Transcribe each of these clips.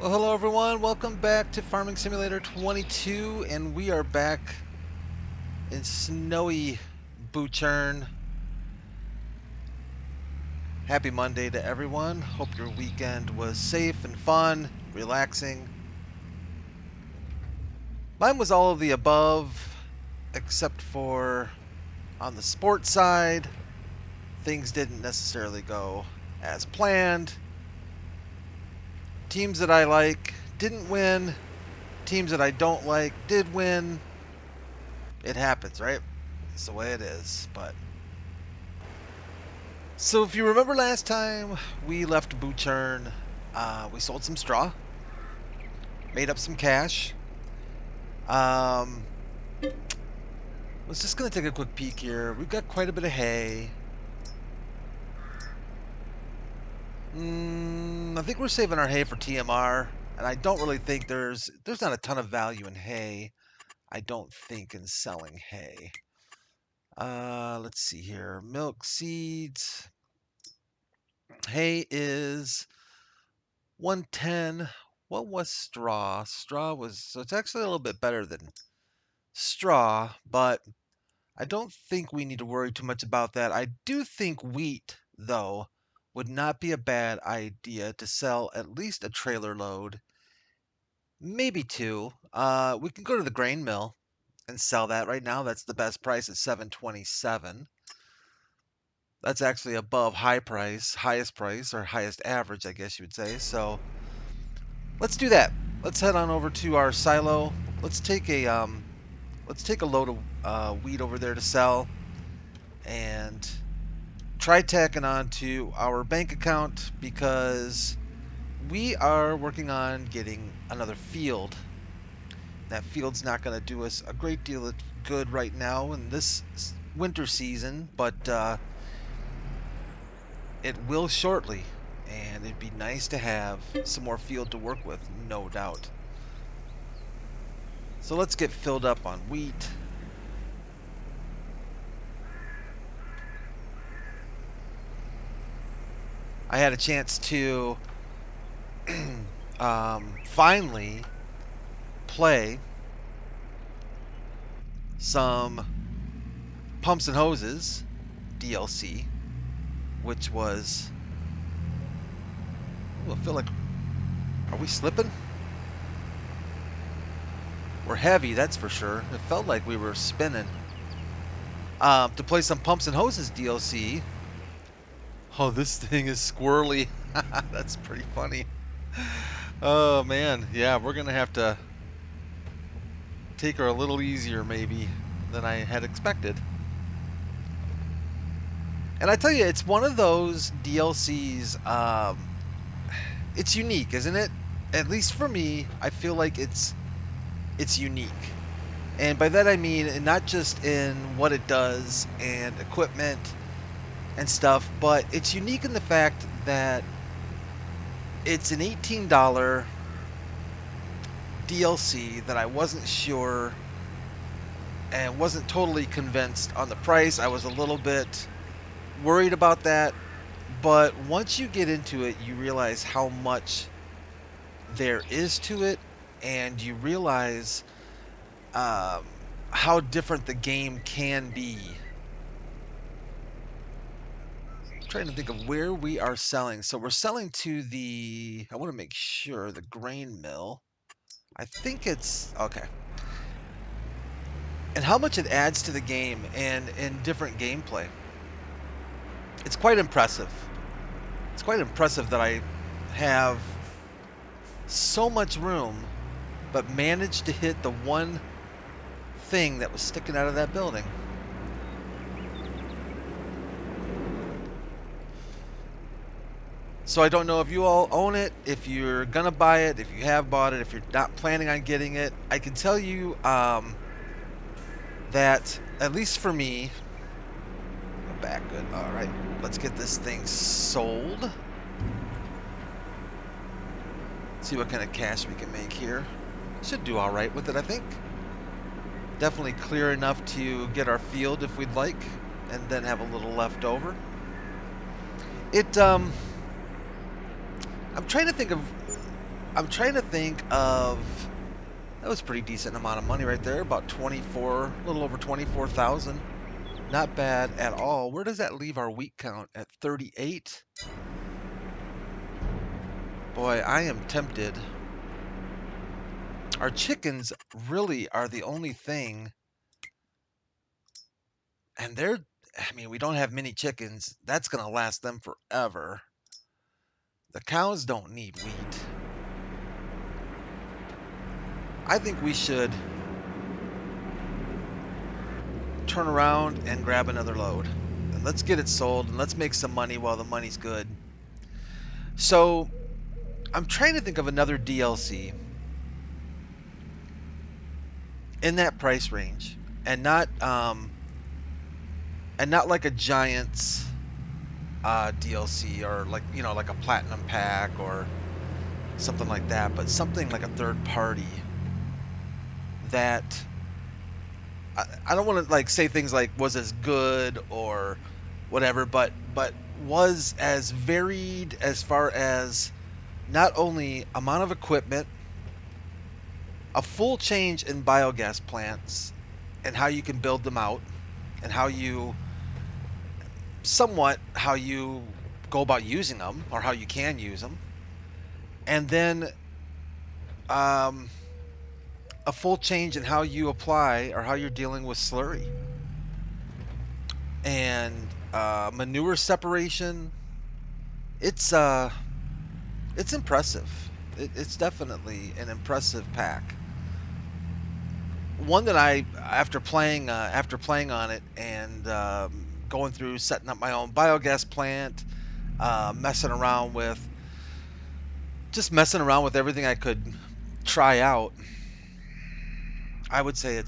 Well, hello everyone. Welcome back to Farming Simulator 22, and we are back in snowy Butschern. Happy Monday to everyone. Hope your weekend was safe and fun, relaxing. Mine was all of the above, except for on the sports side, things didn't necessarily go as planned. Teams that I like didn't win. Teams that I don't like did win. It happens, right? It's the way it is, but so if you remember last time we left Butschern, we sold some straw, made up some cash. Um, was just gonna take a quick peek here. We've got quite a bit of hay. I think we're saving our hay for TMR, and I don't really think there's not a ton of value in hay. I don't think in selling hay. Let's see here. Milk seeds. Hay is 110. What was straw? Straw was, so it's actually a little bit better than straw, but I don't think we need to worry too much about that. I do think wheat, though, would not be a bad idea to sell at least a trailer load, maybe two. We can go to the grain mill and sell that right now. That's the best price at 727. That's actually above highest price, or highest average, I guess you would say. So let's do that. Let's head on over to our silo. Let's take a load of wheat over there to sell, and try tacking on to our bank account because we are working on getting another field. That field's not going to do us a great deal of good right now in this winter season, but it will shortly, and it'd be nice to have some more field to work with, no doubt. So let's get filled up on wheat. I had a chance to finally play some Pumps and Hoses DLC, which was, ooh, I feel like, are we slipping? We're heavy, that's for sure. It felt like we were spinning. To play some Pumps and Hoses DLC. Oh, this thing is squirrely. That's pretty funny. Oh man, yeah, we're gonna have to take her a little easier maybe than I had expected. And I tell you, it's one of those DLCs. It's unique, isn't it? At least for me, I feel like it's unique. And by that I mean not just in what it does and equipment and stuff, but it's unique in the fact that it's an $18 DLC that I wasn't sure and wasn't totally convinced on the price. I was a little bit worried about that, but once you get into it, you realize how much there is to it, and you realize how different the game can be. I'm trying to think of where we are selling. So we're selling to the, I want to make sure, the grain mill. I think it's, okay. And how much it adds to the game and in different gameplay. It's quite impressive. It's quite impressive that I have so much room, but managed to hit the one thing that was sticking out of that building. So I don't know if you all own it, if you're gonna buy it, if you have bought it, if you're not planning on getting it. I can tell you that, at least for me, go back good. All right, let's get this thing sold. See what kind of cash we can make here. Should do all right with it, I think. Definitely clear enough to get our field if we'd like, and then have a little left over. I'm trying to think of I'm trying to think of. That was a pretty decent amount of money right there. About 24, a little over 24,000. Not bad at all. Where does that leave our week count at 38? Boy, I am tempted. Our chickens really are the only thing, and I mean, we don't have many chickens. That's going to last them forever. The cows don't need wheat. I think we should turn around and grab another load. And let's get it sold and let's make some money while the money's good. So, I'm trying to think of another DLC in that price range, and not like a Giants DLC, or like, you know, like a platinum pack or something like that, but something like a third party that I don't want to like say things like was as good or whatever, but was as varied as far as not only amount of equipment, a full change in biogas plants and how you can build them out, and how you go about using them, or how you can use them, and then um, a full change in how you apply or how you're dealing with slurry and manure separation. It's impressive. It's definitely an impressive pack. One that after playing on it and going through setting up my own biogas plant, messing around with everything I could try out. I would say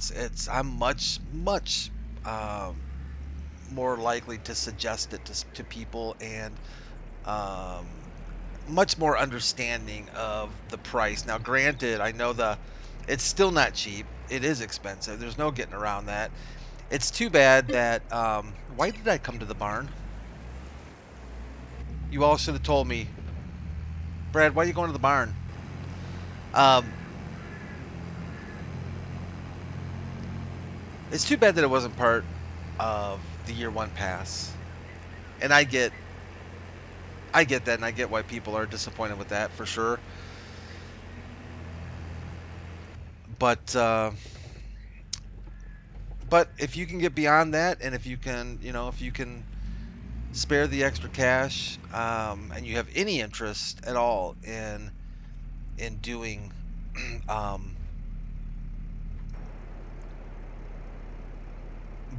I'm much um, more likely to suggest it to people, and um, much more understanding of the price. Now, granted, I know it's still not cheap. It is expensive. There's no getting around that. It's too bad that why did I come to the barn? You all should have told me, Brad. Why are you going to the barn? Um, it's too bad that it wasn't part of the year one pass, and I get that, and I get why people are disappointed with that for sure. But if you can get beyond that, and if you can, if you can spare the extra cash, and you have any interest at all in doing um,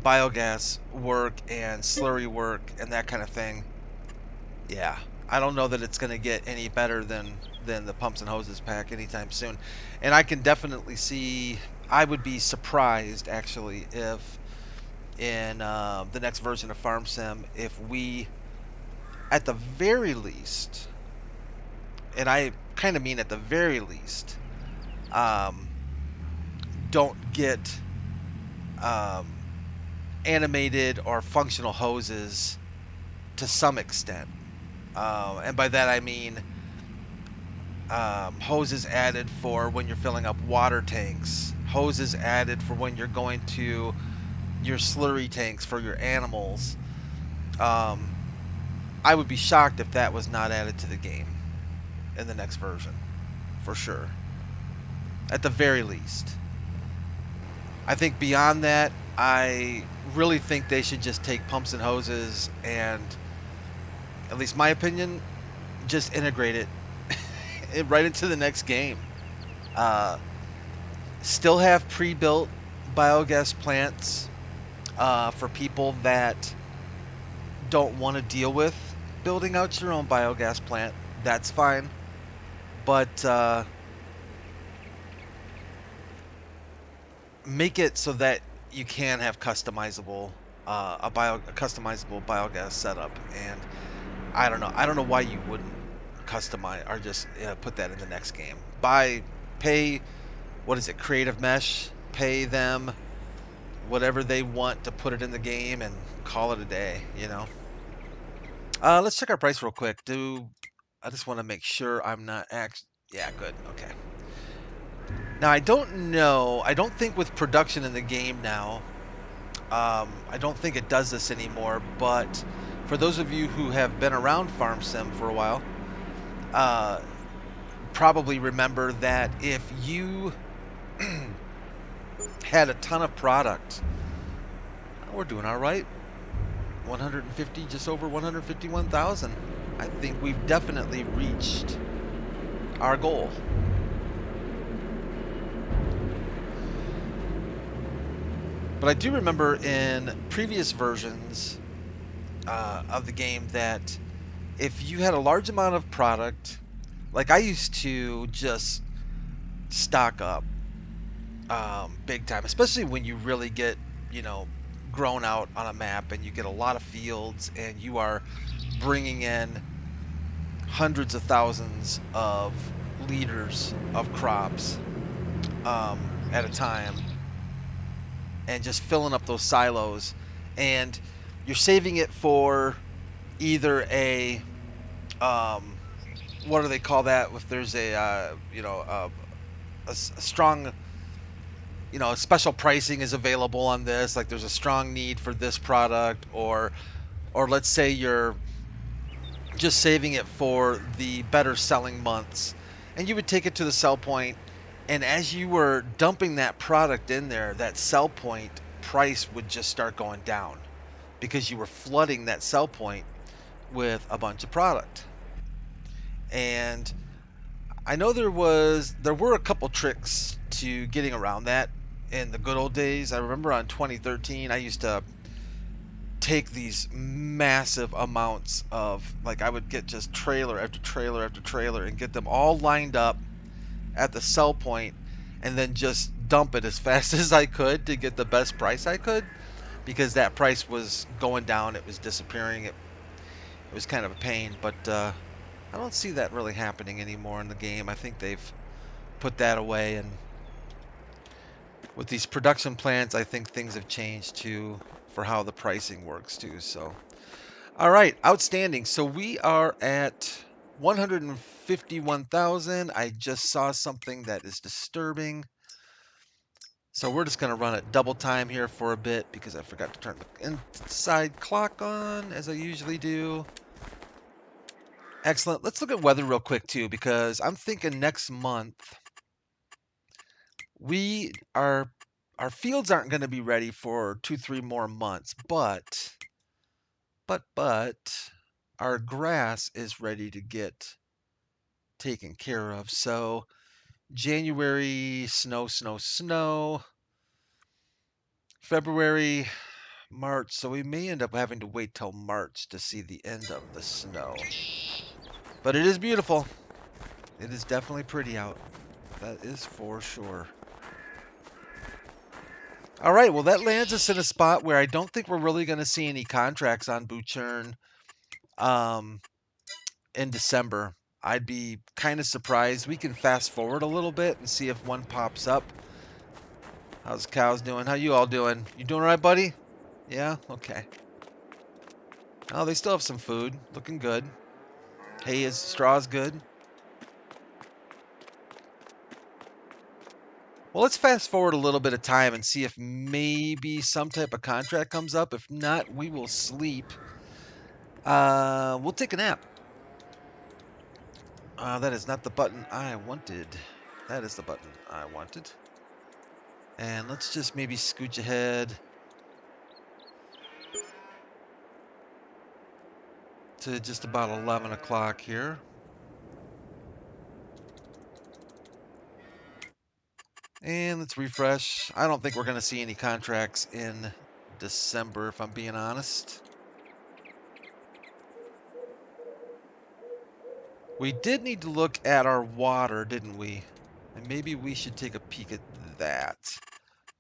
biogas work and slurry work and that kind of thing, yeah, I don't know that it's going to get any better than the pumps and hoses pack anytime soon. And I can definitely see. I would be surprised actually if in the next version of Farm Sim, if we, at the very least, and I kind of mean at the very least, um, don't get um, animated or functional hoses to some extent. And by that I mean hoses added for when you're filling up water tanks, hoses added for when you're going to your slurry tanks for your animals. Um, I would be shocked if that was not added to the game in the next version, for sure. At the very least. I think beyond that, I really think they should just take pumps and hoses and, at least my opinion, just integrate it right into the next game. Uh, Still have pre-built biogas plants for people that don't want to deal with building out your own biogas plant. That's fine, but make it so that you can have customizable a customizable biogas setup. And I don't know why you wouldn't customize or just put that in the next game. Pay, what is it, Creative Mesh, pay them whatever they want to put it in the game and call it a day, Let's check our price real quick. I just want to make sure I'm not Yeah, good. Okay. Now, I don't know. I don't think with production in the game now, I don't think it does this anymore. But for those of you who have been around Farm Sim for a while, uh, probably remember that if you had a ton of product, we're doing all right. 150, just over 151,000. I think we've definitely reached our goal. But I do remember in previous versions of the game that if you had a large amount of product, like I used to just stock up big time, especially when you really get, you know, grown out on a map and you get a lot of fields and you are bringing in hundreds of thousands of liters of crops at a time and just filling up those silos, and you're saving it for either a what do they call that if there's a a strong, special pricing is available on this, like there's a strong need for this product, or let's say you're just saving it for the better selling months, and you would take it to the sell point, and as you were dumping that product in there, that sell point price would just start going down because you were flooding that sell point with a bunch of product. And I know there were a couple tricks to getting around that in the good old days. I remember on 2013 I used to take these massive amounts of, like, I would get just trailer after trailer after trailer and get them all lined up at the sell point and then just dump it as fast as I could to get the best price I could, because that price was going down, it was disappearing, it was kind of a pain. But I don't see that really happening anymore in the game. I think they've put that away, and with these production plans, I think things have changed too for how the pricing works too. So, all right, outstanding. So we are at 151,000. I just saw something that is disturbing. So we're just going to run it double time here for a bit because I forgot to turn the inside clock on as I usually do. Excellent. Let's look at weather real quick too, because I'm thinking next month we are our fields aren't going to be ready for 2-3 more months, but our grass is ready to get taken care of. So January, snow, snow, snow. February, March. So we may end up having to wait till March to see the end of the snow. But it is beautiful. It is definitely pretty out. That is for sure. All right, well, that lands us in a spot where I don't think we're really going to see any contracts on Butschern in December. I'd be kind of surprised. We can fast forward a little bit and see if one pops up. How's cows doing? How you all doing? You doing all right, buddy? Yeah? Okay. Oh, they still have some food. Looking good. Hay is, straw's good. Well, let's fast forward a little bit of time and see if maybe some type of contract comes up. If not, we will sleep. We'll take a nap. That is not the button I wanted. That is the button I wanted. And let's just maybe scooch ahead to just about 11 o'clock here. And let's refresh. I don't think we're going to see any contracts in December, if I'm being honest. We did need to look at our water, didn't we? And maybe we should take a peek at that.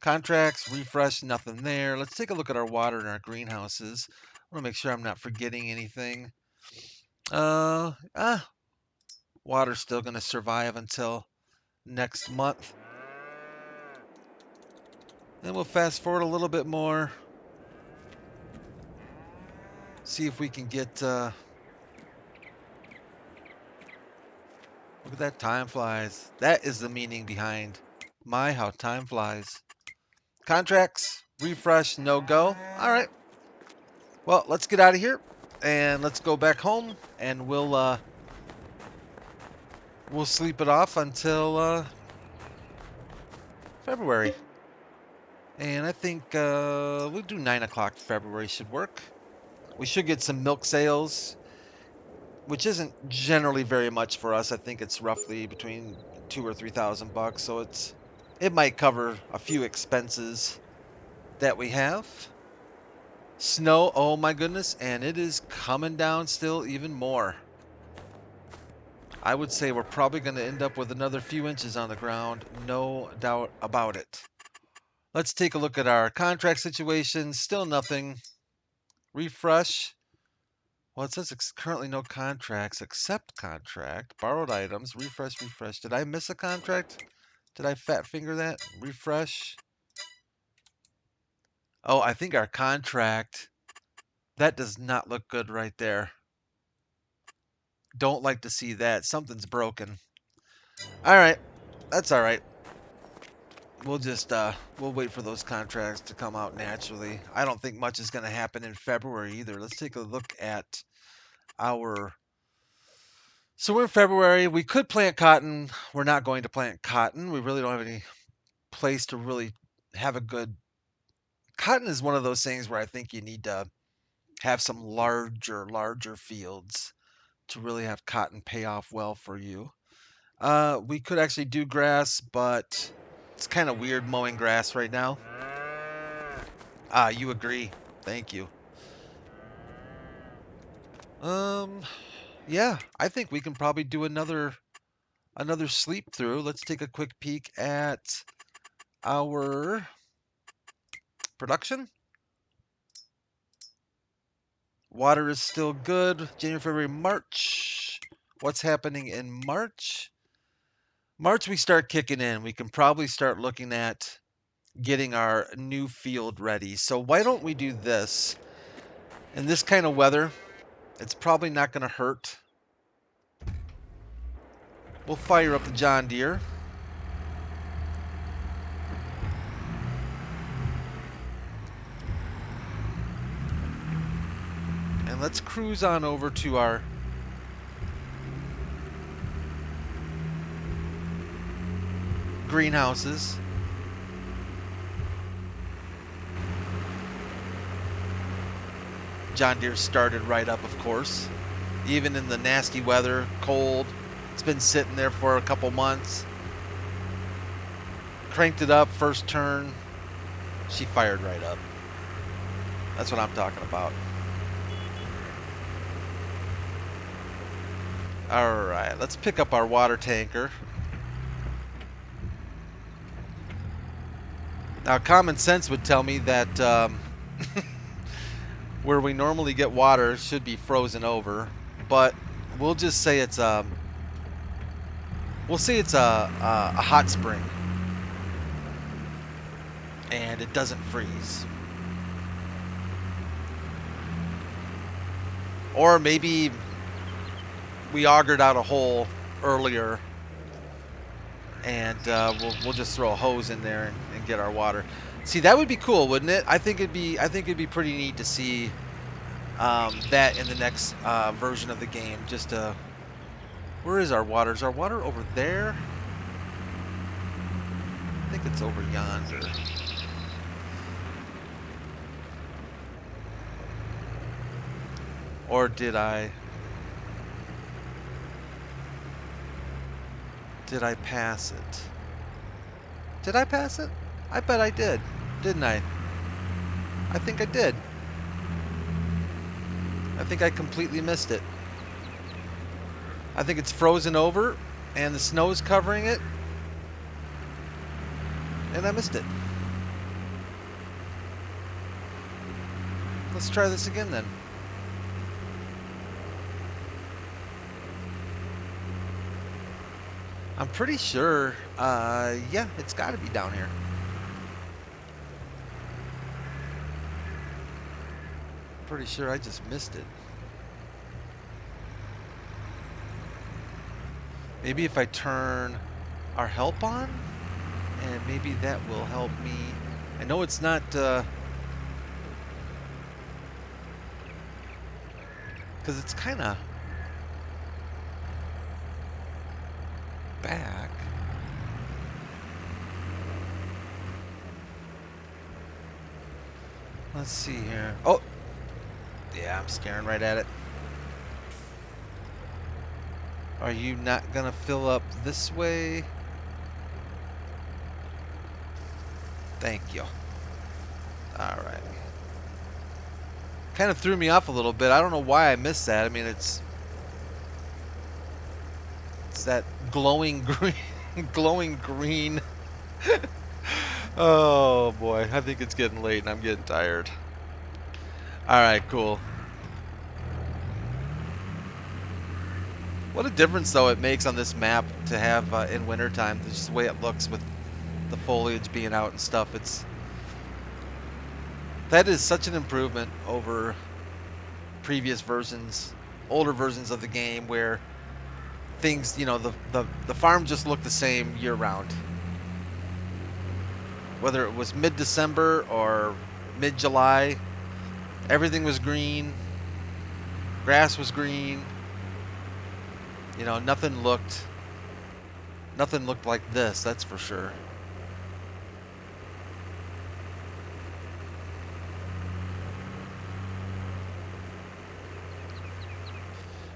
Contracts, refresh, nothing there. Let's take a look at our water in our greenhouses. I want to make sure I'm not forgetting anything. Water's still going to survive until next month. Then we'll fast forward a little bit more. See if we can get Look at that, time flies. That is the meaning behind my how time flies. Contracts, refresh, no go. All right. Well, let's get out of here and let's go back home, and we'll sleep it off until February. And I think we'll do 9 o'clock February should work. We should get some milk sales, which isn't generally very much for us. I think it's roughly between $2,000 or $3,000, so it might cover a few expenses that we have. Snow, oh my goodness, and it is coming down still even more. I would say we're probably going to end up with another few inches on the ground, no doubt about it. Let's take a look at our contract situation. Still nothing. Refresh. Well, it says currently no contracts. Accept contract. Borrowed items. Refresh, refresh. Did I miss a contract? Did I fat finger that? Refresh. Oh, I think our contract. That does not look good right there. Don't like to see that. Something's broken. All right. That's all right. We'll just we'll wait for those contracts to come out naturally. I don't think much is going to happen in February either. Let's take a look at our. So we're in February. We could plant cotton. We're not going to plant cotton. We really don't have any place to really have a good. Cotton is one of those things where I think you need to have some larger fields to really have cotton pay off well for you. We could actually do grass, but it's kind of weird mowing grass right now. You agree. Thank you. Yeah, I think we can probably do another sleep through. Let's take a quick peek at our production. Water is still good. January, February, March. What's happening in March? March we start kicking in. We can probably start looking at getting our new field ready. So why don't we do this? In this kind of weather, it's probably not going to hurt. We'll fire up the John Deere. And let's cruise on over to our greenhouses. John Deere started right up, of course. Even in the nasty weather, cold. It's been sitting there for a couple months. Cranked it up, first turn. She fired right up. That's what I'm talking about. All right, let's pick up our water tanker. Now, common sense would tell me that where we normally get water should be frozen over, but we'll just say it's a hot spring, and it doesn't freeze. Or maybe we augered out a hole earlier, and we'll just throw a hose in there and get our water. See, that would be cool, wouldn't it? I think it'd be pretty neat to see that in the next version of the game. Just where is our water? Is our water over there? I think it's over yonder. Or did I pass it? Did I pass it? I bet I did, didn't I? I think I did. I think I completely missed it. I think it's frozen over and the snow is covering it, and I missed it. Let's try this again then. I'm pretty sure, yeah, it's got to be down here. Pretty sure I just missed it. Maybe if I turn our help on, and maybe that will help me. I know it's not, because it's kind of back. Let's see here. Oh, yeah, I'm staring right at it. Are you not gonna fill up this way? Thank you. All right. Kind of threw me off a little bit. I don't know why I missed that. I mean, it's that glowing green, glowing green. Oh boy, I think it's getting late and I'm getting tired. All right, cool. What a difference though it makes on this map to have in wintertime. Just the way it looks with the foliage being out and stuff. That is such an improvement over previous versions, older versions of the game where things, you know, the farm just looked the same year round. Whether it was mid-December or mid-July, everything was green, grass was green. You know, nothing looked like this, that's for sure.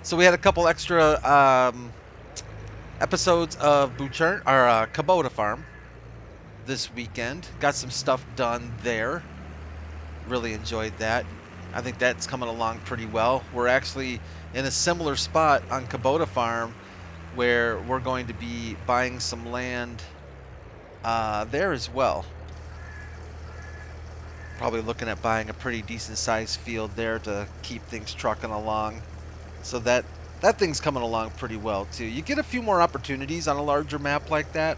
So we had a couple extra episodes of Butschern, our Kubota farm this weekend. Got some stuff done there. Really enjoyed that. I think that's coming along pretty well. We're actually in a similar spot on Kubota farm where we're going to be buying some land there as well. Probably looking at buying a pretty decent sized field there to keep things trucking along. So that thing's coming along pretty well too. You get a few more opportunities on a larger map like that,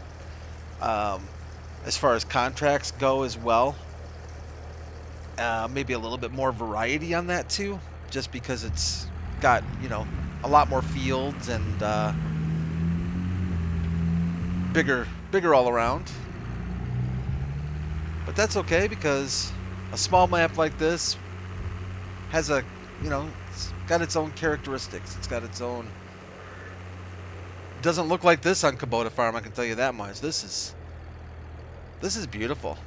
as far as contracts go as well. Maybe a little bit more variety on that too, just because it's got, you know, a lot more fields and bigger all around. But that's okay because a small map like this has a, you know, it's got its own characteristics. It's got its own. It doesn't look like this on Kubota Farm, I can tell you that much. This is beautiful.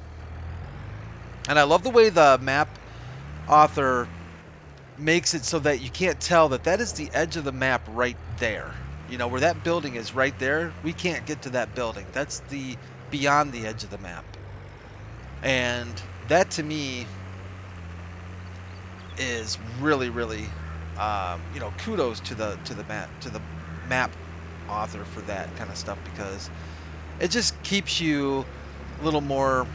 And I love the way the map author makes it so that you can't tell that is the edge of the map right there. You know, where that building is right there, we can't get to that building. That's the beyond the edge of the map. And that to me is really, really, you know, kudos to the map author for that kind of stuff, because it just keeps you a little more.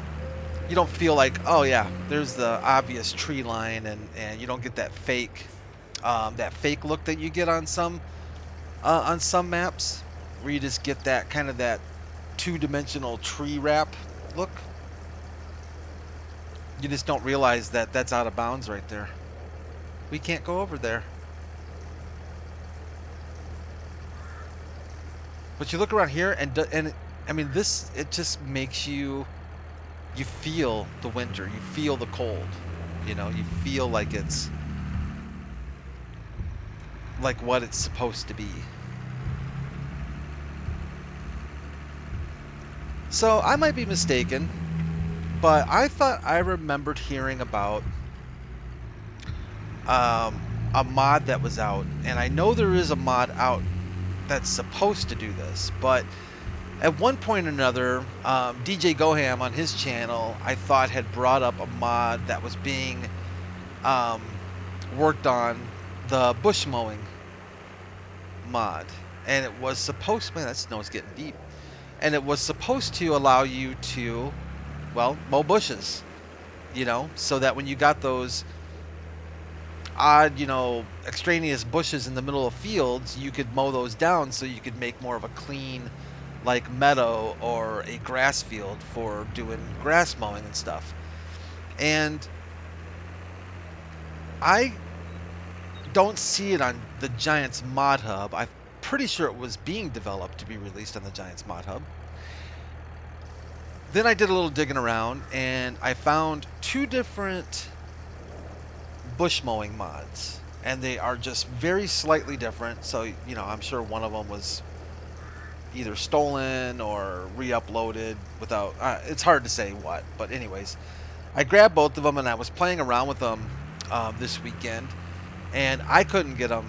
You don't feel like, oh yeah, there's the obvious tree line, and you don't get that fake look that you get on some maps, where you just get that kind of that two-dimensional tree wrap look. You just don't realize that that's out of bounds right there. We can't go over there. But you look around here, and I mean, it just makes you feel the winter, you feel the cold, you know, you feel like it's like what it's supposed to be. So I might be mistaken, but I thought I remembered hearing about a mod that was out, and I know there is a mod out that's supposed to do this, but at one point or another, DJ Goham on his channel, I thought, had brought up a mod that was being worked on, the bush mowing mod. And it was supposed, man, that snow's getting deep. And it was supposed to allow you to, well, mow bushes, you know, so that when you got those odd, you know, extraneous bushes in the middle of fields, you could mow those down so you could make more of a clean, like, meadow or a grass field for doing grass mowing and stuff. And I don't see it on the Giants mod hub. I pretty sure it was being developed to be released on the Giants Mod Hub. Then I did a little digging around, and I found 2 different bush mowing mods, and they are just very slightly different. So, you know, I'm sure one of them was either stolen or re-uploaded without, it's hard to say what, but anyways, I grabbed both of them and I was playing around with them this weekend, and I couldn't get them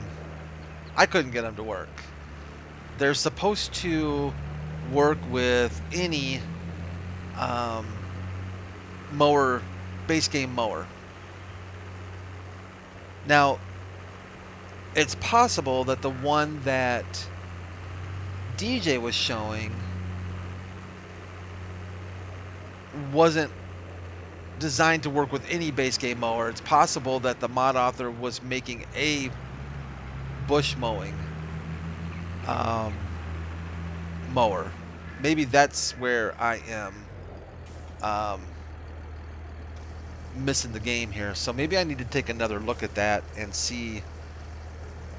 to work. They're supposed to work with any mower, base game mower. Now, it's possible that the one that DJ was showing wasn't designed to work with any base game mower. It's possible that the mod author was making a bush mowing mower. Maybe that's where I am missing the game here. So maybe I need to take another look at that and see.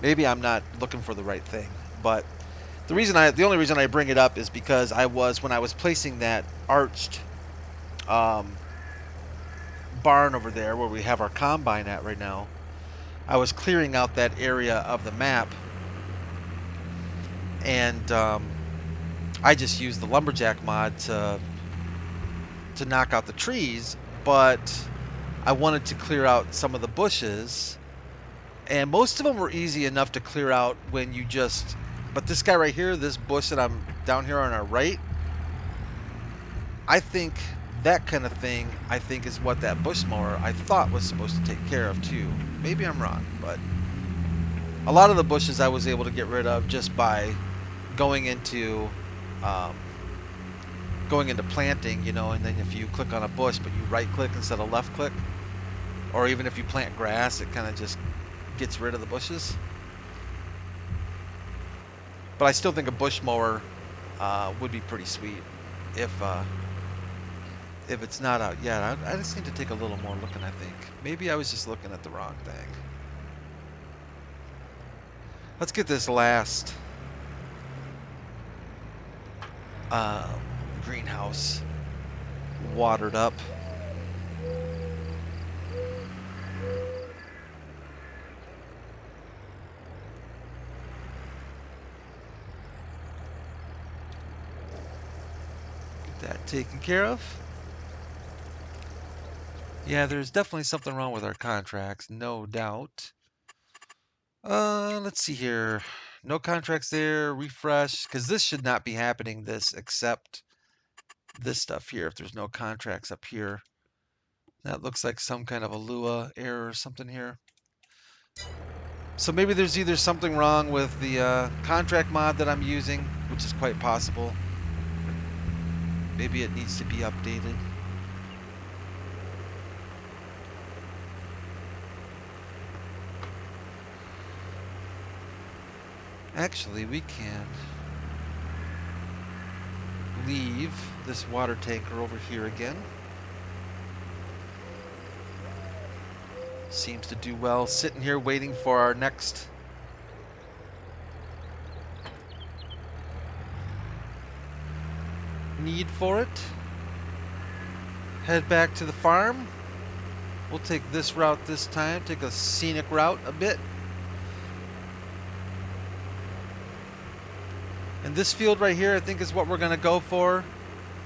Maybe I'm not looking for the right thing. But the only reason I bring it up is because when I was placing that arched barn over there where we have our combine at right now, I was clearing out that area of the map, and I just used the lumberjack mod to knock out the trees, but I wanted to clear out some of the bushes, and most of them were easy enough to clear out when you just, but this guy right here, this bush that I'm down here on our right, I think that kind of thing, I think, is what that bush mower I thought was supposed to take care of too. Maybe I'm wrong, but a lot of the bushes I was able to get rid of just by going into planting, you know, and then if you click on a bush but you right click instead of left click, or even if you plant grass, it kind of just gets rid of the bushes. But I still think a bush mower would be pretty sweet if it's not out yet. I just need to take a little more looking, I think. Maybe I was just looking at the wrong thing. Let's get this last greenhouse watered up. Get that taken care of. Yeah, there's definitely something wrong with our contracts, no doubt. Let's see here. No contracts there. Refresh, because this should not be happening, this, except this stuff here. If there's no contracts up here, that looks like some kind of a Lua error or something here. So maybe there's either something wrong with the contract mod that I'm using, which is quite possible. Maybe it needs to be updated. Actually, we can leave this water tanker over here again. Seems to do well sitting here waiting for our next need for it. Head back to the farm. We'll take this route this time, take a scenic route a bit. And this field right here, I think, is what we're going to go for.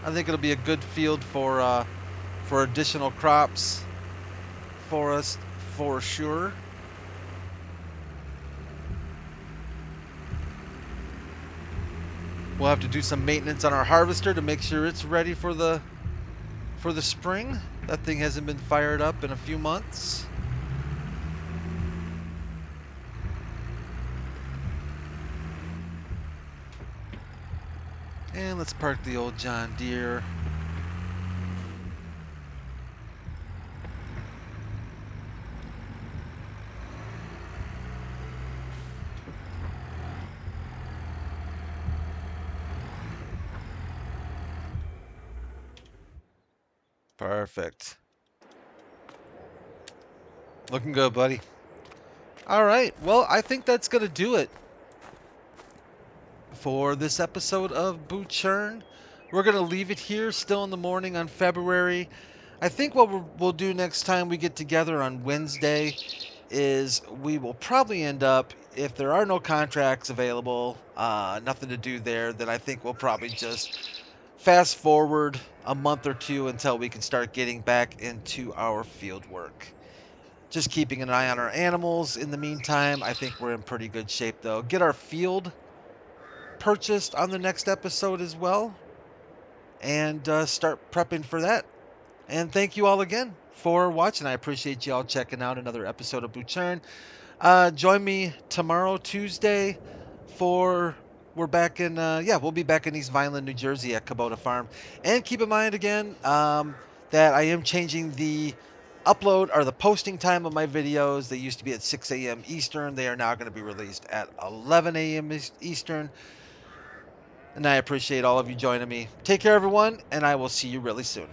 I think it'll be a good field for additional crops for us, for sure. We'll have to do some maintenance on our harvester to make sure it's ready for the spring. That thing hasn't been fired up in a few months. And let's park the old John Deere. Perfect. Looking good, buddy. All right. Well, I think that's going to do it for this episode of Butschern. We're going to leave it here, still in the morning on February. I think what we'll do next time we get together on Wednesday is we will probably end up, if there are no contracts available, nothing to do there, then I think we'll probably just fast forward a month or two until we can start getting back into our field work. Just keeping an eye on our animals in the meantime. I think we're in pretty good shape, though. Get our field purchased on the next episode as well, and start prepping for that. And thank you all again for watching. I appreciate you all checking out another episode of Butchern. Join me tomorrow, Tuesday, for we're back in we'll be back in East Vineland, New Jersey at Kubota Farm. And keep in mind again that I am changing the upload or the posting time of my videos. They used to be at 6 a.m. Eastern. They are now going to be released at 11 a.m. Eastern. And I appreciate all of you joining me. Take care, everyone, and I will see you really soon.